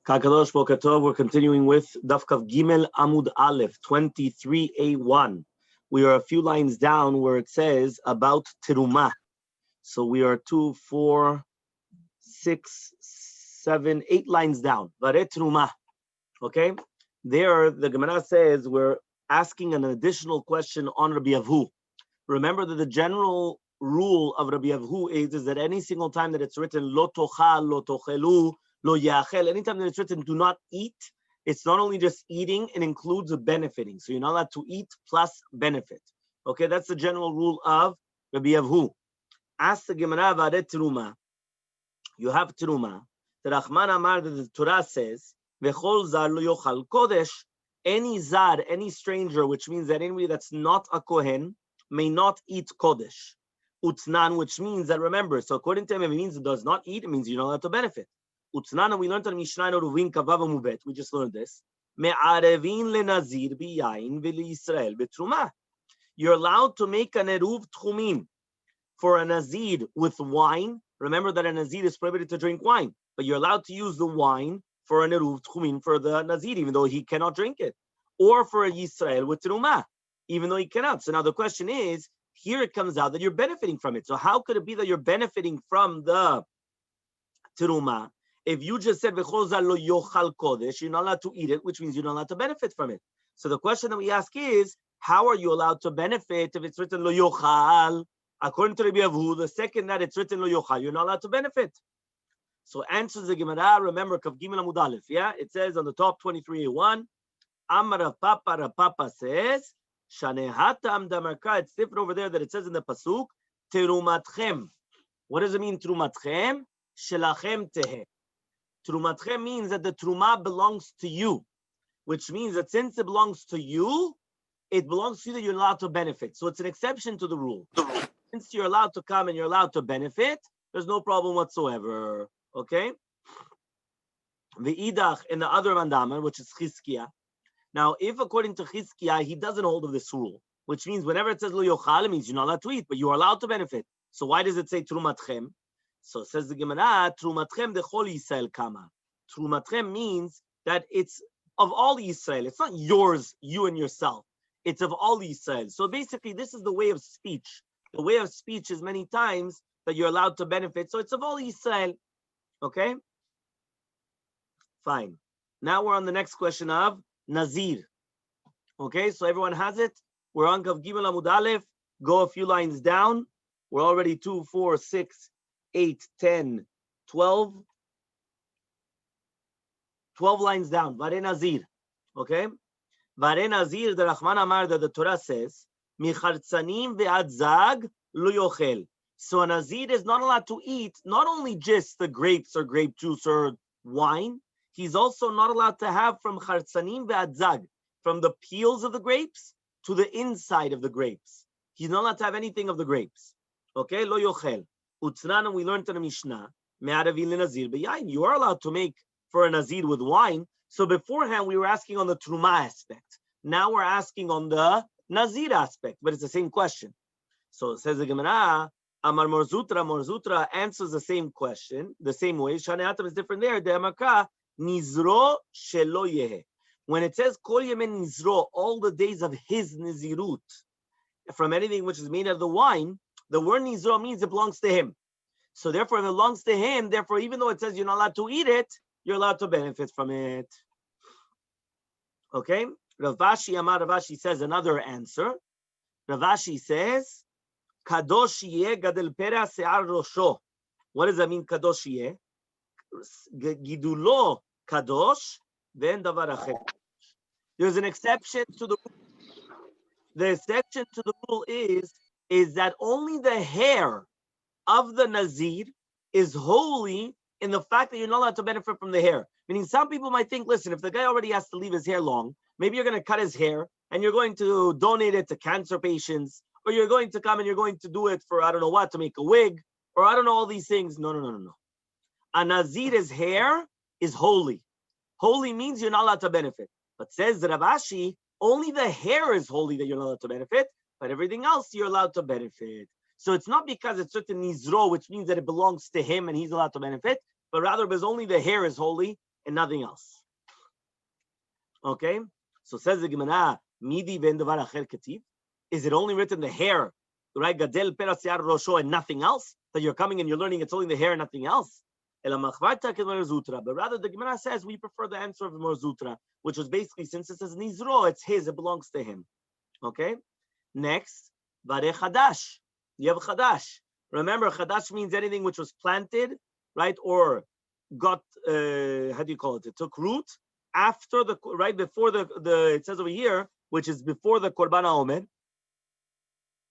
Kakadosh Boker Tov, we're continuing with Daf Kav Gimel Amud Aleph, 23a1. We are a few lines down where it says about Terumah. So we are 2, 4, 6, 7, 8 lines down. Vare Terumah. Okay? There, the Gemara says we're asking an additional question on Rabbi Avhu. Remember that the general rule of Rabbi Avhu is that any single time that it's written Lo tochal, lo tochelu, Lo yachel, anytime that it's written do not eat, it's not only just eating, it includes a benefiting. So you're not allowed to eat plus benefit. Okay, that's the general rule of Rabbi Avhu. Ask the Gemara Vare Terumah. You have Terumah. The Rahman Amar, that the Torah says, V'chol zar lo yochal kodesh, any zar, any stranger, which means that anybody that's not a Kohen, may not eat kodesh. Utnan, which means that, remember, so according to him, it means it does not eat, it means you're not allowed to benefit. Utnana, we learned on Mishnah Ruvin Kavav Mubet. We just learned this. Me'arevin lenazir biyain v'liYisrael betruma. You're allowed to make an eruv tchumin for a nazir with wine. Remember that a nazir is prohibited to drink wine, but you're allowed to use the wine for an eruv tchumin for the nazir, even though he cannot drink it, or for a Yisrael with truma, even though he cannot. So now the question is, here it comes out that you're benefiting from it. So how could it be that you're benefiting from the truma? If you just said V'chol zar lo yochal kodesh, you're not allowed to eat it, which means you're not allowed to benefit from it. So the question that we ask is, how are you allowed to benefit if it's written lo yochal? According to Rabbi Avhu, the second that it's written lo yochal, you're not allowed to benefit. So answers the Gemara. Remember, Kav Gimel Amud Aleph. Yeah, it says on the top 23a1. Amar Rav Papa says, Shanehatam damarka. It's different over there that it says in the pasuk terumatchem. What does it mean terumatchem? Shelachem teheh. Trumatchem means that the truma belongs to you, which means that since it belongs to you, it belongs to you that you're allowed to benefit. So it's an exception to the rule. Since you're allowed to come and you're allowed to benefit, there's no problem whatsoever. Okay? The idach in the other mandama, which is Chizkiah. Now, if according to Chizkiah, he doesn't hold of this rule, which means whenever it says lo yochal, it means you're not allowed to eat, but you are allowed to benefit. So why does it say trumatchem? So says the Gemara, Trumatchem dechol Yisrael kama. Trumatchem means that it's of all Yisrael. It's not yours, you and yourself. It's of all Yisrael. So basically, this is the way of speech. The way of speech is many times that you're allowed to benefit. So it's of all Yisrael. Okay? Fine. Now we're on the next question of Nazir. Okay, so everyone has it. We're on Kav Gimel Amud Aleph. Go a few lines down. We're already 2, 4, 6, 8, 10, 12. 12 lines down. Vare Nazir. Okay? Vare Nazir, the Rahman Amar, that the Torah says, Michartzanim ve'ad zag lo yochel. So a Nazir is not allowed to eat not only just the grapes or grape juice or wine, he's also not allowed to have from Chartzanim ve'ad zag, from the peels of the grapes to the inside of the grapes. He's not allowed to have anything of the grapes. Okay? Lo yochel. Utznan, we learned in the Mishnah, you are allowed to make for a Nazir with wine. So beforehand, we were asking on the Truma aspect. Now we're asking on the Nazir aspect, but it's the same question. So it says the Gemara, Amar Morzutra answers the same question, the same way. Shaneatam is different there. The Amaka, Nizro Shelo Yehe. When it says Kol Yemen Nizro, all the days of his Nizirut, from anything which is made of the wine, the word Nizro means it belongs to him. So therefore, if it belongs to him, therefore, even though it says you're not allowed to eat it, you're allowed to benefit from it. Okay? Rav Ashi says another answer. Rav Ashi says, Kadosh yeh gadel pera se'ar rosho. What does that mean, Kadosh yeh? Gidulo kadosh, then davar acher. There's an exception to the rule. The exception to the rule is that only the hair of the Nazir is holy in the fact that you're not allowed to benefit from the hair. Meaning some people might think, listen, if the guy already has to leave his hair long, maybe you're going to cut his hair and you're going to donate it to cancer patients, or you're going to come and you're going to do it for, I don't know what, to make a wig, or I don't know, all these things. No. A Nazir's hair is holy. Holy means you're not allowed to benefit. But says Rav Ashi, only the hair is holy that you're not allowed to benefit, but everything else you're allowed to benefit. So it's not because it's certain nizro, which means that it belongs to him and he's allowed to benefit, but rather because only the hair is holy and nothing else. Okay? So says the Gemara, Midi ben davar acher ketiv. Is it only written the hair, right? Gadel peras yar rosho and nothing else? That you're coming and you're learning it's only the hair and nothing else? But rather the Gemara says we prefer the answer of the Mar Zutra, which was basically, since it says Nizro, it's his, it belongs to him. Okay? Next, Vare Chadash. You have Chadash. Remember, Chadash means anything which was planted, right? Or got, how do you call it? It took root after the, right before the it says over here, which is before the Korban HaOmer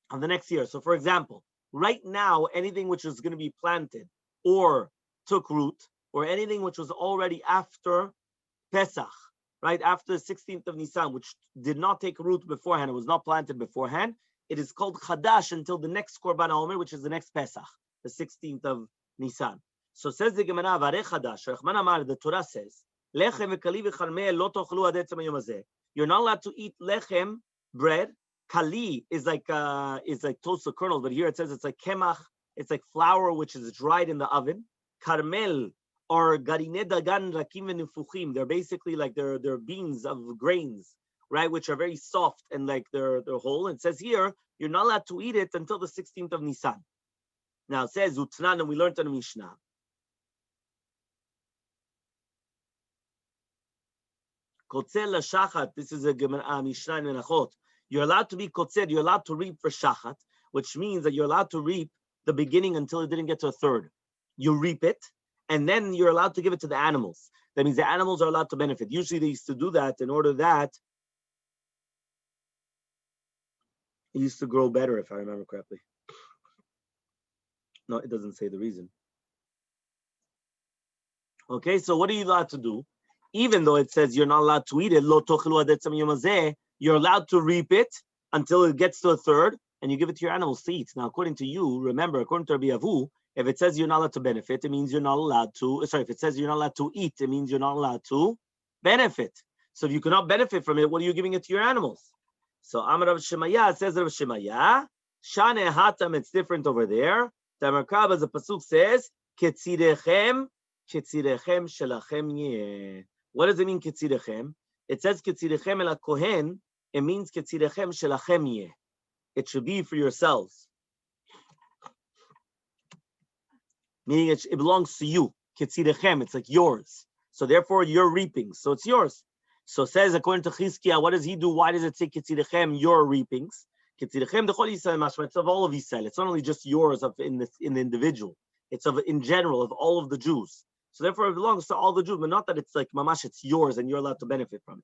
of the next year. So for example, right now, anything which is going to be planted or took root, or anything which was already after Pesach, right? After the 16th of Nisan, which did not take root beforehand, it was not planted beforehand, it is called Chadash until the next Korban HaOmer, which is the next Pesach, the 16th of Nisan. So says the Gemara, Vare Chadash, Rachman Amar, the Torah says, Lechem v'kali v'charmeh lo tochlu ad etzem hayom hazeh. You're not allowed to eat lechem, bread. Kali is like toasted kernels, but here it says it's like kemach, it's like flour which is dried in the oven. Karmel or garine dagan rakim v'nifuchim. They're basically like they're beans of grains, right, which are very soft and like they're whole. It says here you're not allowed to eat it until the 16th of Nisan. Now it says Utnan, and we learned in the Mishnah. Kotzel shachat. This is a Mishnah in Menachot. You're allowed to be kotzer. You're allowed to reap for shachat, which means that you're allowed to reap the beginning until it didn't get to a third. You reap it, and then you're allowed to give it to the animals. That means the animals are allowed to benefit. Usually they used to do that in order that it used to grow better, if I remember correctly. No, it doesn't say the reason. Okay, so what are you allowed to do? Even though it says you're not allowed to eat it, lo tochelu ad etzem hayom hazeh, you're allowed to reap it until it gets to a third, and you give it to your animals to eat. Now, according to you, remember, according to Rabbi Avu, if it says you're not allowed to benefit, it means you're not allowed to, if it says you're not allowed to eat, it means you're not allowed to benefit. So if you cannot benefit from it, what are you giving it to your animals? So Amar Rav Shemaya, says Rav Shemaya, Shane Hatam, it's different over there. Tamarkab, as the Pasuk says, Ketzirechem shelachem yeh. What does it mean, Ketzirechem? It says Ketzirechem el HaKohen, it means Ketzirechem shelachem yeh. It should be for yourselves. Meaning it belongs to you. Ketzirechem, it's like yours. So therefore you're reaping. So it's yours. So it says, according to Chizkiah, what does he do? Why does it say Ketzirechem, your reapings? Ketzirechem dechol Yisrael mashma. It's of all of Yisrael. It's not only just yours in the individual. It's of in general of all of the Jews. So therefore it belongs to all the Jews, but not that it's like mamash, it's yours and you're allowed to benefit from it.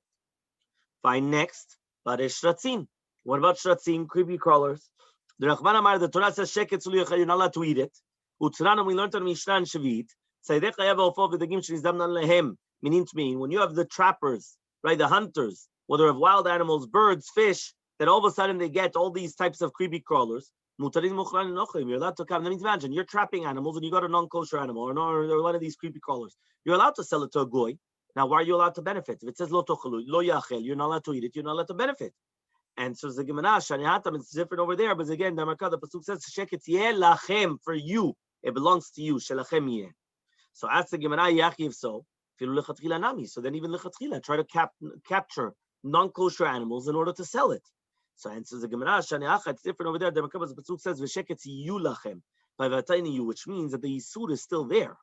Fine, next. But shratzim. What about shratzim, creepy crawlers? The Rachman Amar, the Torah says, Sheket tzulu yachal, you're not allowed to eat it. Utzran, we learned on Mishnah and Shavit, when you have the trappers, right, the hunters, whether of wild animals, birds, fish, that all of a sudden they get all these types of creepy crawlers, you're allowed to come. That means, imagine, you're trapping animals and you got a non-kosher animal or one of these creepy crawlers. You're allowed to sell it to a goy. Now, why are you allowed to benefit? If it says lo tochelu, lo yachel, you're not allowed to eat it, you're not allowed to benefit. And so the Gemara, Shani Hatam, it's different over there, but again, the Pasuk says, Sheket yeh lachem, for you. It belongs to you. Shelachem yeh. So ask the Gemara, Yachiv, so then even lechatchila, try to capture non-kosher animals in order to sell it. So answers the Gemara, Shani it's different over there. The Pasuk says, V'sheket yu lachem, which means that the Yisur is still there.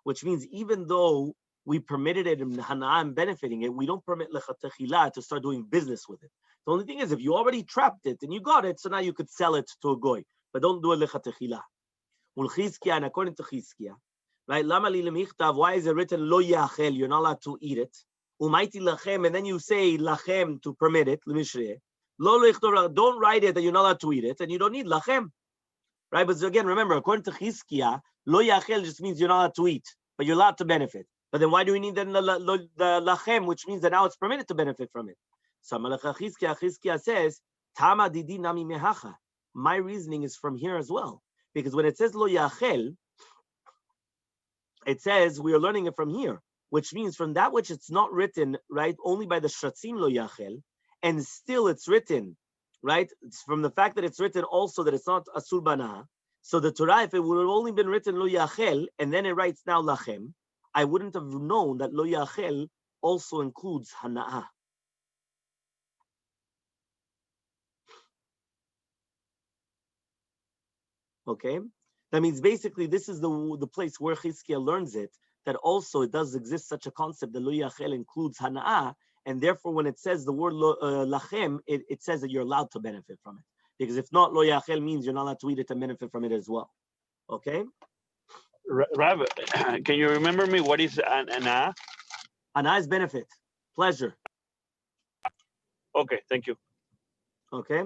Which means even though we permitted it in Hana'am benefiting it, we don't permit lechatchila to start doing business with it. The only thing is, if you already trapped it and you got it, so now you could sell it to a goy, but don't do it lechatchila. And according to Chizkiah, right? Why is it written lo yachel? You're not allowed to eat it. Umaiti lachem, and then you say lachem to permit it. Don't write it that you're not allowed to eat it, and you don't need lachem, right? But again, remember, according to Chizkiah, lo yachel just means you're not allowed to eat, but you're allowed to benefit. But then why do we need then the lachem, which means that now it's permitted to benefit from it? So Chizkiah says, Tama didi nami mehacha. My reasoning is from here as well. Because when it says lo yachel, it says we are learning it from here, which means from that which it's not written, right, only by the shratzim lo yachel, and still it's written, right, it's from the fact that it's written also that it's not asur bana. So the Torah, if it would have only been written lo yachel, and then it writes now lachem, I wouldn't have known that lo yachel also includes hana'ah. Okay? That means basically this is the place where Chizkiah learns it, that also it does exist such a concept that lo yachel includes hana'ah, and therefore when it says the word lachem, it says that you're allowed to benefit from it. Because if not, lo yachel means you're not allowed to eat it and benefit from it as well. Okay? Rav, can you remember me what is ana? Ana is benefit, pleasure. Okay, thank you. Okay?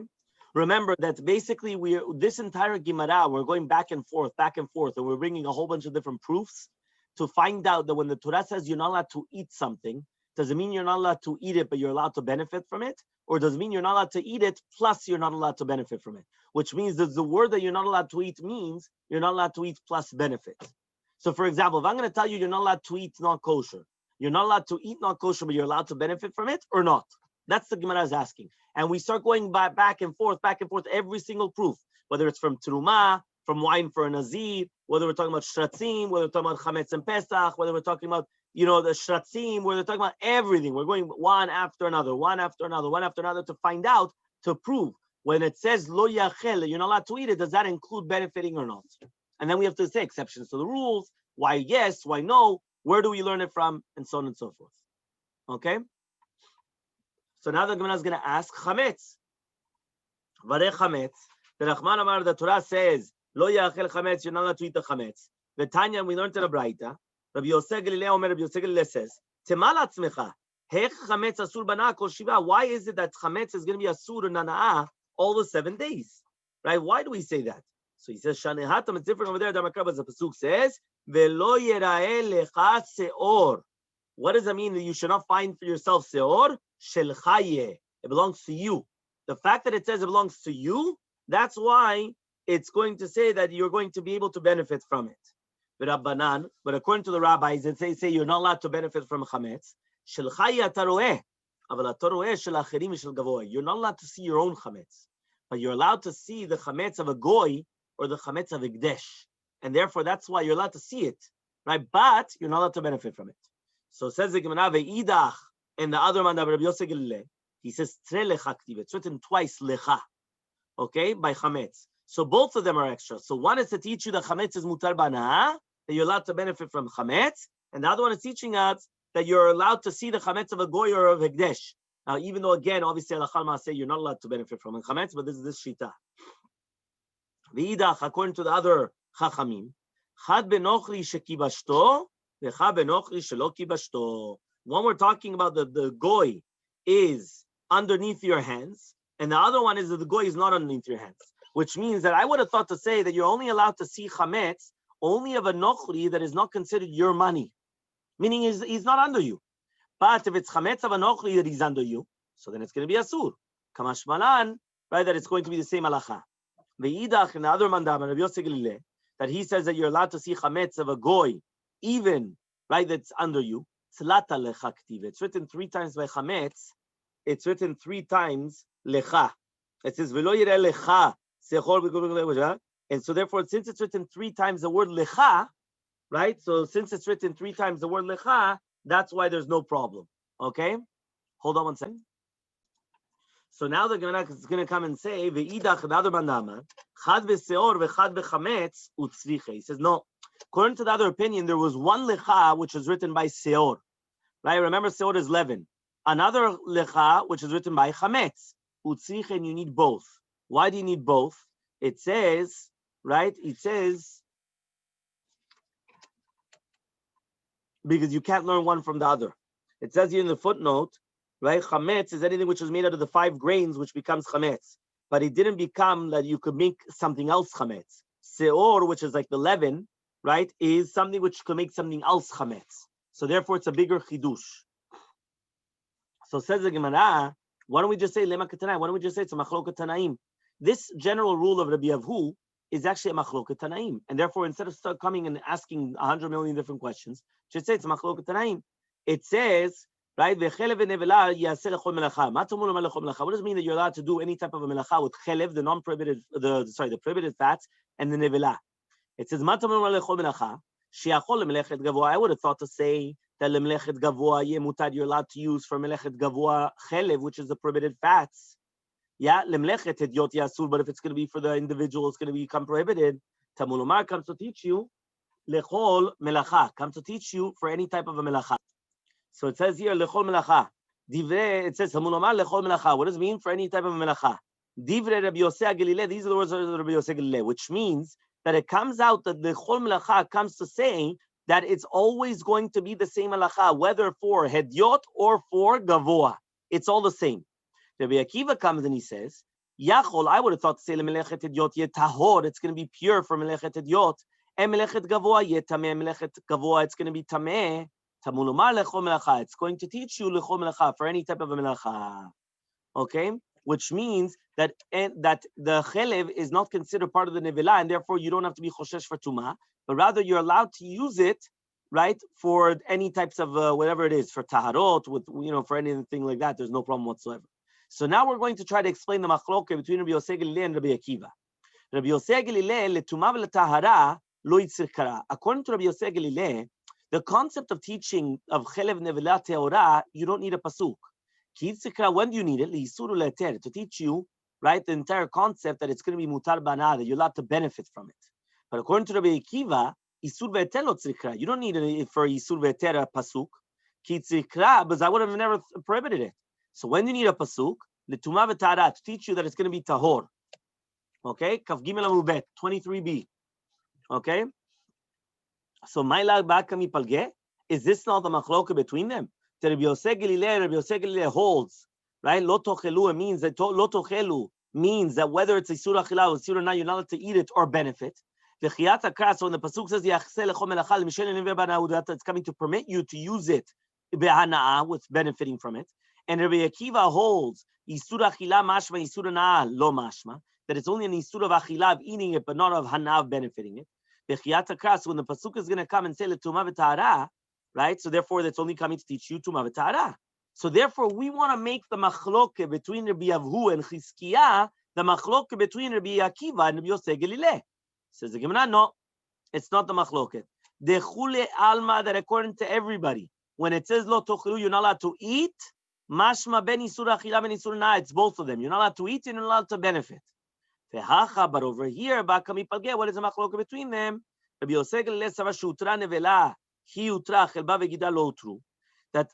Remember that basically this entire Gemara, we're going back and forth, and we're bringing a whole bunch of different proofs to find out that when the Torah says you're not allowed to eat something, does it mean you're not allowed to eat it, but you're allowed to benefit from it? Or does it mean you're not allowed to eat it, plus you're not allowed to benefit from it? Which means that the word that you're not allowed to eat means you're not allowed to eat plus benefit. So for example, if I'm going to tell you you're not allowed to eat not kosher, you're not allowed to eat not kosher, but you're allowed to benefit from it or not? That's the Gemara is asking. And we start going back and forth, every single proof, whether it's from Terumah, from wine for a Nazir, whether we're talking about Shratzim, whether we're talking about Chametz and Pesach, whether we're talking about, the Shratzim, whether we're talking about everything. We're going one after another to find out, to prove. When it says lo yachel, you're not allowed to eat it, does that include benefiting or not? And then we have to say exceptions to the rules, why yes, why no, where do we learn it from, and so on and so forth. Okay? So now the Gemara is going to ask chametz. Varech chametz. The Rahman Amar, the Torah says, lo yachel chametz, you're not allowed to eat the chametz. The Tanya, we learned in the Braita, Rabbi Yosef Galilei Omer, Rabbi Yosef Galilei says, Temal atzmecha, hech chametz asur bana kol shiva. Why is it that chametz is going to be asur and nana'ah all the 7 days? Right? Why do we say that? So he says, Shanehatam, it's different over there. The Pasuk says, Velo yerae lecha seor. What does that mean? That you should not find for yourself seor? Shel chaye. It belongs to you. The fact that it says it belongs to you, that's why it's going to say that you're going to be able to benefit from it. But according to the rabbis, they say you're not allowed to benefit from chametz. Shel chaye ataroeh. You're not allowed to see your own chametz, but you're allowed to see the chametz of a goy or the chametz of Ikdesh. And therefore, that's why you're allowed to see it, right? But you're not allowed to benefit from it. So says the Gemara, ve'idach, and the other man, Rabbi Yosef Galilei, he says, tre lecha ktiv. It's written twice, lecha, okay, by chametz. So both of them are extra. So one is to teach you that chametz is mutar b'anah, that you're allowed to benefit from chametz, and the other one is teaching us that you're allowed to see the chametz of a goy or of Ikdesh. Now, even though, again, obviously, Alachal say you're not allowed to benefit from chametz, but this is this shita. V'idach, according to the other chachamim, chad benochri shekibashto, v'chad benochri shelo kibashto. One we're talking about the goy is underneath your hands, and the other one is that the goy is not underneath your hands, which means that I would have thought to say that you're only allowed to see chametz only of a nochri that is not considered your money, meaning he's not under you. But if it's chametz of a nochri that he's under you, so then it's going to be asur. Kamash malan, right? That it's going to be the same halacha. Ve'idach, and the other mandam, Rabbi Yosef Galilei, that he says that you're allowed to see chametz of a goy, even, right, that's under you. Tzlata lecha ktiv. It's written 3 times by chametz. It's written 3 times lecha. It says velo yireh lecha sechor. And so therefore, since it's written 3 times the word lecha, right? So since it's written 3 times the word lecha, that's why there's no problem. Okay? Hold on one second. So now the Gemara is going to come and say, ve'idach, the other mandama, chad v'seor v'chad v'chametz utzriche. He says, no. According to the other opinion, there was one lecha which was written by seor. Right? Remember, seor is leaven. Another lecha which is written by chametz. Utzriche, and you need both. Why do you need both? It says, right? It says, because you can't learn one from the other. It says here in the footnote, right? Chametz is anything which is made out of the 5 grains, which becomes chametz. But it didn't become that you could make something else chametz. Seor, which is like the leaven, right, is something which could make something else chametz. So therefore, it's a bigger chidush. So says the Gemara, why don't we just say lema ketanai? Why don't we just say it's a machloket tanaim? This general rule of Rabbi Avhu is actually a machloket tanaim, and therefore, instead of start coming and asking 100 million different questions, just say it's a machloket tanaim. It says, right, what does it mean that you're allowed to do any type of a melacha with chelev, the non-prohibited, the prohibited fats, and the nevelah? It says, Sheachol lemlechet gavoa. I would have thought to say that lemlechet gavoa yemutad, you're allowed to use for melechet gavoa chelev, which is the prohibited fats. Yeah, lemlechet hedyot yasur, but if it's going to be for the individual, it's going to become prohibited. Talmud Lomar comes to teach you lechol melacha, comes to teach you for any type of a melacha. So it says here lechol melacha. Divrei, it says Talmud Lomar lechol melacha. What does it mean for any type of a melacha? Divrei Rabbi Yosei Galilei. These are the words of Rabbi Yosei Galilei, which means that it comes out that the chol melacha comes to say that it's always going to be the same melacha, whether for hedyot or for gavoa. It's all the same. Rabbi Akiva comes and he says, Yachol, I would have thought to say melechet hedyot yet tahor, it's going to be pure for melechet hedyot, and melechet gavoa yet tameh, melechet gavoa, it's going to be tameh. Talmud Lomar lechol melacha. It's going to teach you lechol melacha for any type of a melacha. Okay? Which means that the chelev is not considered part of the nevilah, and therefore you don't have to be choshesh for tumah, but rather you're allowed to use it, right, for any types of whatever it is, for taharot, with for anything like that. There's no problem whatsoever. So now we're going to try to explain the machloke between Rabbi Yosei Galilei and Rabbi Akiva. Rabbi Yosei Galilei letumah ve'letahara lo yitzir kara. According to Rabbi Yosei Galilei, the concept of teaching of chelev nevilah teorah, you don't need a pasuk. When do you need it? To teach you, right, the entire concept that it's going to be mutar bana, that you're allowed to benefit from it. But according to Rabbi Akiva, isur ve'eter lo tzrikra. You don't need it for isur ve'eter a pasuk. Because I would have never prohibited it. So when you need a pasuk, l'tumah v'tahara, to teach you that it's going to be tahor. Okay, kaf gimel amud bet 23b. Okay, so ma'ila ba'ka mipalge. Is this not the machloka between them? Rabbi Yosei Galilei holds, right? Lo tochelu means that lo tochelu means that whether it's a surah achila or surah not, you're not allowed to eat it or benefit. The chiyat hakras, so when the pasuk says yachse lechol melacha l'mishel neve b'na'udat, it's coming to permit you to use it behana'ah, with benefiting from it. And Rabbi Akiva holds isur achila mashma isur na'ah lo mashma, that it's only an isur of achila, of eating it, but not of hana'ah, of benefiting it. The chiyat hakras, when the pasuk is going to come and say l'tumah v'tahara, right? So therefore, that's only coming to teach you tumah v'tahara. So therefore, we want to make the machloke between Rabbi Avhu and Chizkiah the machloke between Rabbi Akiva and Rabbi Yosei Galilei. Says the Gemara, no, it's not the machloke. The chule alma, that according to everybody, when it says lo tochelu, you're not allowed to eat. Mashma ben isur achila ben isur na, it's both of them. You're not allowed to eat and you're not allowed to benefit. But over here, what is the machloke between them? Rabbi Yosei Galilei sava shutra nevela. That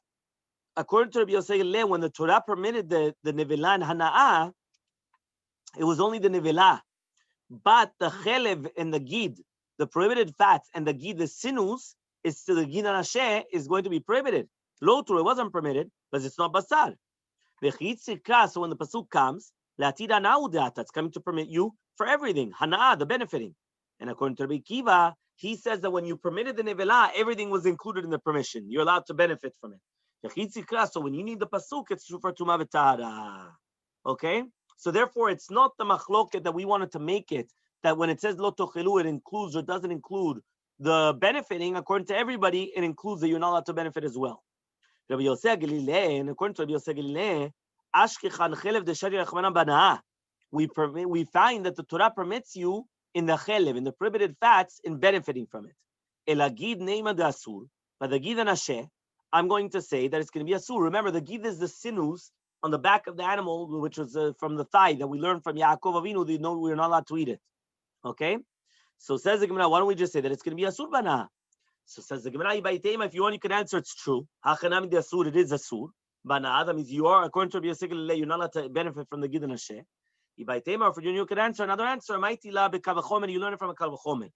according to Rabbi Yosei Galilei, when the Torah permitted the nevilah and hana'ah, it was only the nevilah. But the chelev and the gid, the prohibited fats, and the gid, the sinus, is still the gid and asheh, is going to be prohibited. Lotru, it wasn't permitted, but it's not basar. So when the pasuk comes, it's coming to permit you for everything, hana'ah, the benefiting. And according to Rabbi Akiva, he says that when you permitted the nevilah, everything was included in the permission. You're allowed to benefit from it. So when you need the pasuk, it's for tumah v'tahara. Okay? So therefore, it's not the machloket that we wanted to make it, that when it says lo tochelu, it includes or doesn't include the benefiting. According to everybody, it includes that you're not allowed to benefit as well. Rabbi Yosei Galilei, and according to Rabbi Yosei Galilei, ashkechan chelev deshari rachmana bana'ah. We find that the Torah permits you in the chelev, in the prohibited fats, in benefiting from it. Elagid neima de asur, but the gid and asheh, I'm going to say that it's going to be asur. Remember, the gid is the sinus on the back of the animal, which was from the thigh that we learned from Yaakov Avinu. They know we're not allowed to eat it. Okay? So says the Gemara, why don't we just say that it's going to be asur bana? So says the Gemara, if you want, you can answer it's true. Hachanami de asur, it is asur. Bana, that means you are, according to Rabbi Yosei Galilei, you're not allowed to benefit from the gid and asheh. Or for you can answer another answer. You learn it from a kalvachomer.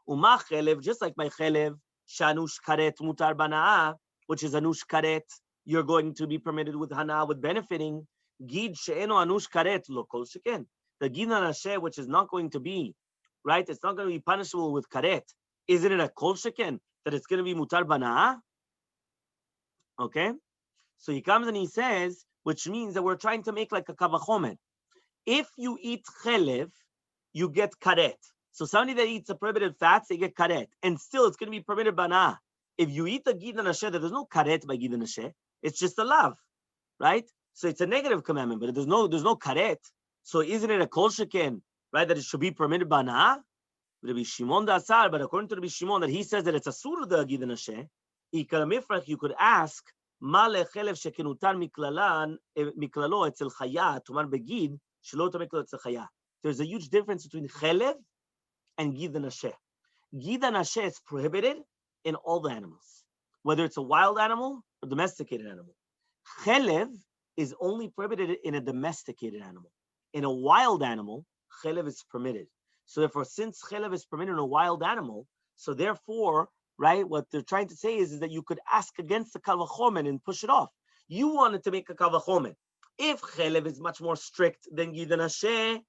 Uma chelev, just like my chelev, shanush karet mutar bana'ah, which is anush karet, you're going to be permitted with hana, with benefiting. Gid she'eno anush karet lo kol sheken. The gid anasheh, which is not going to be, right? It's not going to be punishable with karet. Isn't it a kol sheken that it's going to be mutar bana'ah? Okay. So he comes and he says, which means that we're trying to make like a kavachomer. If you eat chelev, you get karet. So somebody that eats the prohibited fats, they get karet. And still, it's going to be permitted bana'ah. If you eat the gid and asheh, there's no karet by gid and asheh. It's just a lav, right? So it's a negative commandment, but there's no karet. So isn't it a kol sheken, right, that it should be permitted bana'ah? Rabbi Shimon da Asar, but according to Rabbi Shimon, that he says that it's asur the Gid Nashe, you could ask, Ma lechelev shekenutan miklalo etzel chaya, tumar begid, shelo tameklo etzel chaya. There's a huge difference between chelev and Gid Nashe. Gid Nashe is prohibited in all the animals, whether it's a wild animal or domesticated animal. Chelev is only prohibited in a domesticated animal. In a wild animal, chelev is permitted. So therefore, since chelev is permitted in a wild animal, so therefore, right, what they're trying to say is that you could ask against the kal vachomer and push it off. You wanted to make a kal vachomer. If chelev is much more strict than Gid Nashe,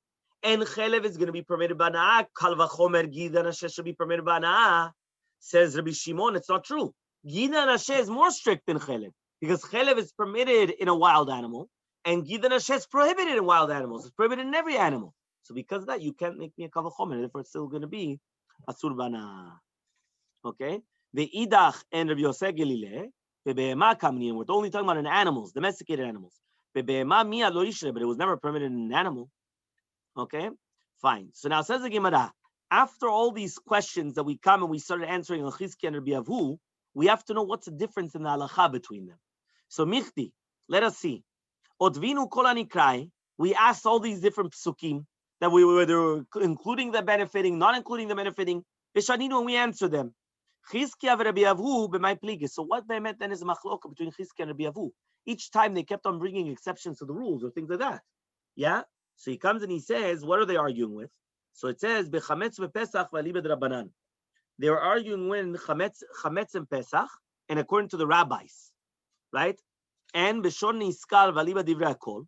and chelev is going to be permitted by na'ah, kal vachomer Gid Nashe should be permitted by na'ah, says Rabbi Shimon, it's not true. Gid Nashe is more strict than chelev, because chelev is permitted in a wild animal, and Gid Nashe is prohibited in wild animals. It's prohibited in every animal. So because of that, you can't make me a kal vachomer, therefore it's still going to be asur by na'ah. Okay? The idach and Rabbi Yosef Gelile, bebe'ema kamni, we're only talking about in animals, domesticated animals. Bebe'ema miya lo yishre, but it was never permitted in an animal. Okay? Fine. So now says the Gemara, after all these questions that we come and we started answering on Chizki and Rabbi Avu, we have to know what's the difference in the halacha between them. So Michti, let us see. Otvinu kol hanikrai, we asked all these different psukim that we were including the benefiting, not including the benefiting. Vishaninu, and we answered them. Chizki and Rabbi Avu b'may pligis. So what they meant then is a machloka between Chizki and Rabbi Avu. Each time they kept on bringing exceptions to the rules or things like that. Yeah? So he comes and he says, what are they arguing with? So it says, Bechametz v'Pesach v'alibed Rabbanan. They were arguing when chametz and Pesach, and according to the rabbis, right? And b'shon niskal v'alibed divrei hakol.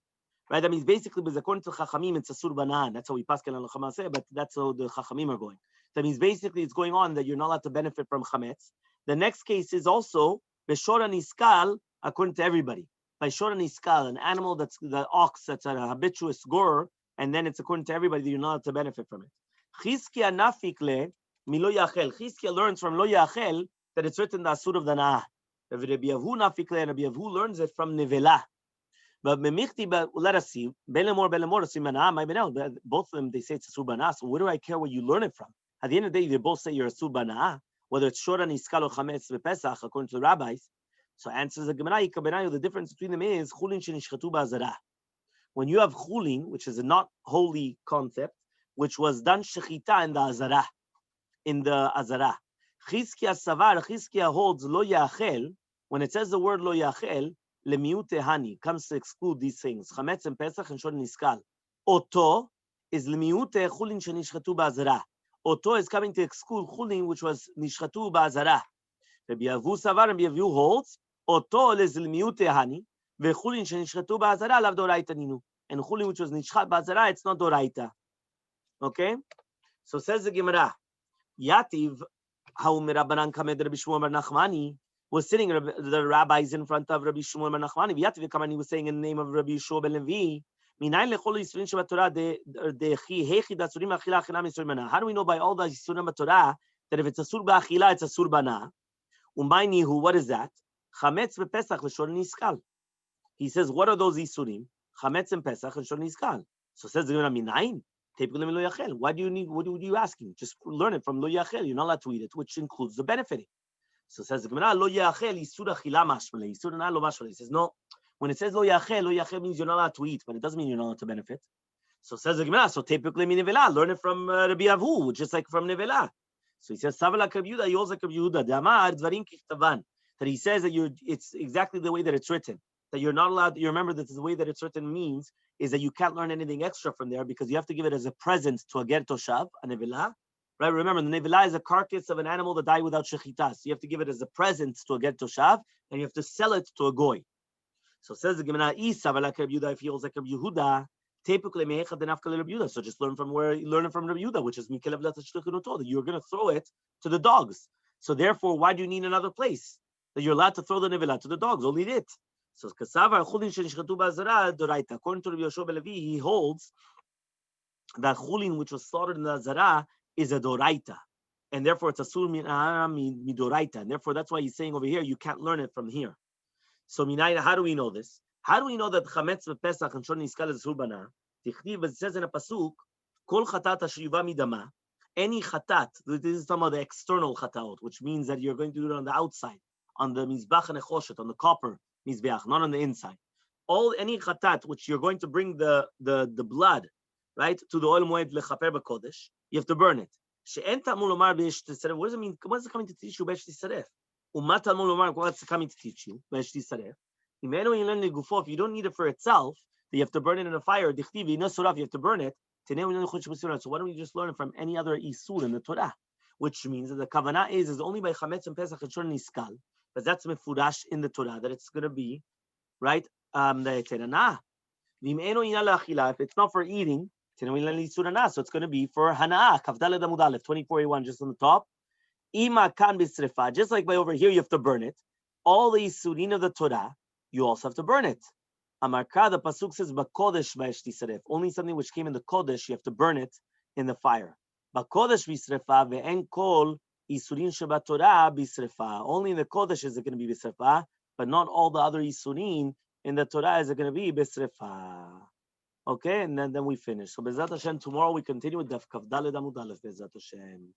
Right? That means basically, because according to Chachamim, it's asur banan. That's how we paskin al chamaseh, but that's how the Chachamim are going. That means basically it's going on that you're not allowed to benefit from chametz. The next case is also b'shora niskal, according to everybody. By shora niskal, an animal that's the ox that's a habituous gorer, and then it's according to everybody that you're not allowed to benefit from it. Chizkiya nafikle milo yachel. Chizkiya learns from lo yachel that it's written the asur of the na'ah. Rabbi Avu nafikle, and Rabbi Avu learns it from nevela. But let us see. Both of them, they say it's asur banah. So what do I care where you learn it from? At the end of the day, they both say you're asur banah, whether it's shora niskal or chametz v'pesach, according to the rabbis. So answers the Gemara, the difference between them is chulin shenishchatu ba'azara. When you have chulin, which is a not holy concept, which was done shechita in the azara, Chizkiya savar, Chizkiya holds lo yachel. When it says the word lo yachel, lemiute hani comes to exclude these things. Chametz and Pesach and shor niskal. Oto is lemiute chulin shenishchatu ba'azara. Oto is coming to exclude chulin, which was nishchatu ba'azara. Rabbi Avu savar, Rabbi Avu holds Oto is lemiute hani vechulin shenishchatu ba'azara lav doraita ninu. And chulin, which was nishchat ba'azara, it's not doraita. Okay? So says the Gemara, Yativ, how Mirabanan Kamed Rabbi Shmuel bar Nachmani was sitting, the rabbis in front of Rabbi Shmuel bar Nachmani. Yativ Kamani was saying in the name of Rabbi Yeshua ben Levi, how do we know by all the Yisurim Torah that if it's a sur ba'achila, it's a sur bana? Umaynihu, what is that? Chametz v'Pesach l'shor niskal. He says, what are those Yisurim? Chametz and Pesach and shor niskal. So says the Gemara, minayin. Why do you need? What are you asking? Just learn it from lo yachel. You're not allowed to eat it, which includes the benefiting. So says the Gemara, lo yachel isur achila mashmele, isur na lo mashmele. He says no. When it says lo yachel means you're not allowed to eat, but it doesn't mean you're not allowed to benefit. So says the Gemara, so typically nevela, learn it from Rabbi Avu, just like from nevela. So he says savala kabyuda, you also kabyuda. Damar dvarim kichtavan. That he says that it's exactly the way that it's written. That you're not allowed. You remember that the way that it's written means is that you can't learn anything extra from there because you have to give it as a present to a ger toshav, a nevela, right? Remember, the nevela is a carcass of an animal that died without shechita. So you have to give it as a present to a ger toshav, and you have to sell it to a goy. So says the Gemara, if he holds like Rabbi Yehuda, typically mehecha denafka Rabbi Yehuda. So just learn from where you learn it from Rabbi Yehuda, which is mikelev latashluchunuto, that you're going to throw it to the dogs. So therefore, why do you need another place that you're allowed to throw the nevela to the dogs? Only it. So Kasavar chulin shenishchatu ba'azara doraita. According to Rabbi Yeshua ben Levi, he holds that chulin which was slaughtered in the azara is a doraita, and therefore it's a sur midoraita, and therefore that's why he's saying over here you can't learn it from here. So minayna, how do we know this? How do we know that chametz v'pesach and shor niskal is sur bana? Tichtiv, it says in a pasuk, kol chatat asher yuva midama, any chatat, this is some of the external chataot, which means that you're going to do it on the outside, on the mizbach and echoshet, on the copper mizbeach, not on the inside. Any chatat which you're going to bring the blood, right, to the oil moed lechaper b'kodesh, you have to burn it. She'en ta'amul lomar b'yesh tisaref. What does it mean? What is it coming to teach you b'yesh tisaref? Umat ta'amul lomar. What's it coming to teach you b'yesh tisaref? If you don't need it for itself, you have to burn it in a fire. You have to burn it. So why don't we just learn it from any other isur in the Torah? Which means that the kavanah is only by chametz and pesach and shon niskal, but that's mefurash in the Torah that it's going to be right. The teranah. If it's not for eating, so it's going to be for hana'ah. Kavdaled amud aleph 24a1, just on the top. Ima kan bisrefa. Just like by over here, you have to burn it. All the isurin of the Torah, you also have to burn it. Amarka, the pasuk says, "Bakodesh b'eshti saref." Only something which came in the kodesh, you have to burn it in the fire. Bakodesh bisrefa ve'en kol isurin sheba Torah bisrefa. Only in the kodesh is it going to be bisrefa, but not all the other isurin in the Torah is it going to be bisrefa. Okay, and then we finish. So Bezat Hashem, tomorrow we continue with Daf Kaf Daled Amud Aleph Bezat Hashem.